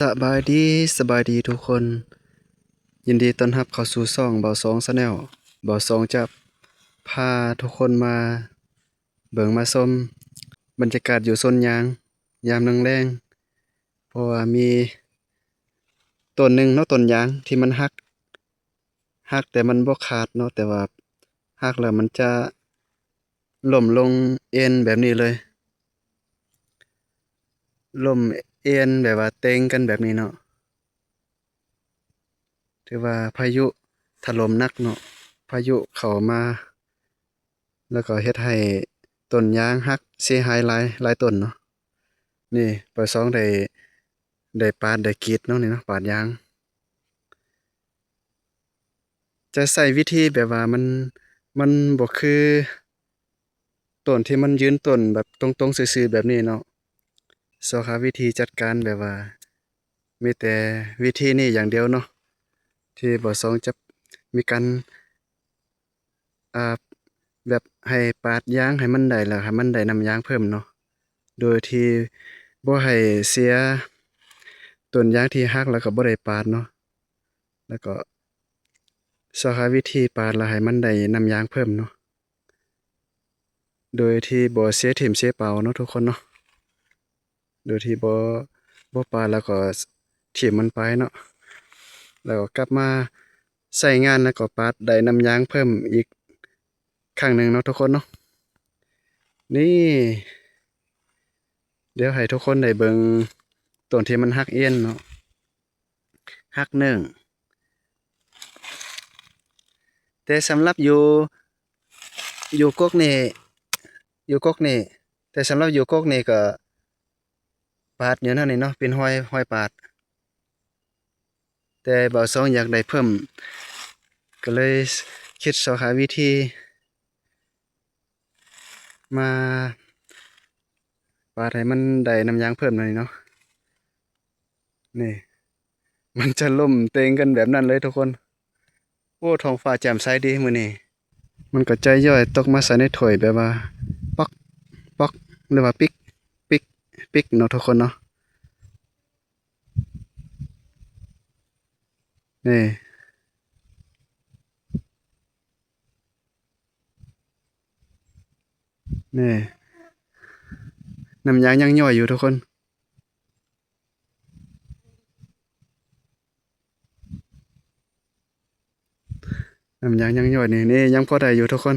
สบายดีทุกคนยินดีต้อนรับเข้าสู่ช่องเบาสองชาแนลเบาสองจะพาทุกคนมาเบิ่งมาชมบรรยากาศอยู่สวนยางยามแลงๆเพราะว่ามีต้นหนึ่งเนาะต้นยางที่มันหักแต่มันบ่ขาดเนาะแต่ว่าหักแล้วมันจะล้มลงเอ็นแบบนี้เลยล้มเอ็นแบบว่าเต็งกันแบบนี้เนาะ ถือว่าพายุถล่มหนักเนาะพายุเข้ามาแล้วก็เฮ็ดให้ต้นยางหักเสียหายหลายต้นเนาะนี่ปสองได้ปาดได้กรีดเนาะนี่เนาะปาดยางจะใช้วิธีแบบว่ามันบ่คือต้นที่มันยืนต้นแบบตรงๆซื่อๆแบบนี้เนาะสหาวิธีจัดการแบบว่ามีแต่วิธีนี้อย่างเดียวเนาะที่ปสองจะมีการ อ่าแบบให้ปาดยางให้มันได้แล้วให้มันได้น้ำยางเพิ่มเนาะโดยที่บ่ให้เสียต้นยางที่หักแล้วก็บ่ได้ปาดเนาะแล้วก็สหาวิธีปาดแล้วให้มันได้น้ำยางเพิ่มเนาะโดยที่บ่เสียถิ้มเสียเปล่าเนาะทุกคนเนาะโดยที่บ่ปาดแล้วก็ถิ้มมันไปเนาะแล้วก็กลับมาใช้งานแล้วก็ปาดได้น้ำยางเพิ่มอีกครั้งหนึ่งเนาะทุกคนเนาะนี่ เดี๋ยวให้ทุกคนได้เบิ่งต้นที่มันหักเอี้ยนเนาะหักหนึ่งแต่สำหรับอยู่กกนี่อยู่กกนี่แต่สำหรับอยู่กกนี่ก็ปาดอยู่นั่นนี่เนาะเป็นห้อยปาดแต่บ่าวสองอยากได้เพิ่มก็เลยคิดเสาหาวิธีมาปาดให้มันได้น้ำยางเพิ่มหน่อยเนาะนี่มันจะล่มเต็งกันแบบนั้นเลยทุกคนโอ้ท้องฟ้าแจ่มใสดีมื้อนี้ มันก็จะย่อยตกมาใส่ในถ้วยแบบว่าป๊อกป๊อกหรือว่าปิกปิกเนาะทุกคนเนาะนี่นี่น้ำยางยังย่อยอยู่ทุกคนน้ำยางยังย่อยนี่ยังพอได้อยู่ทุกคน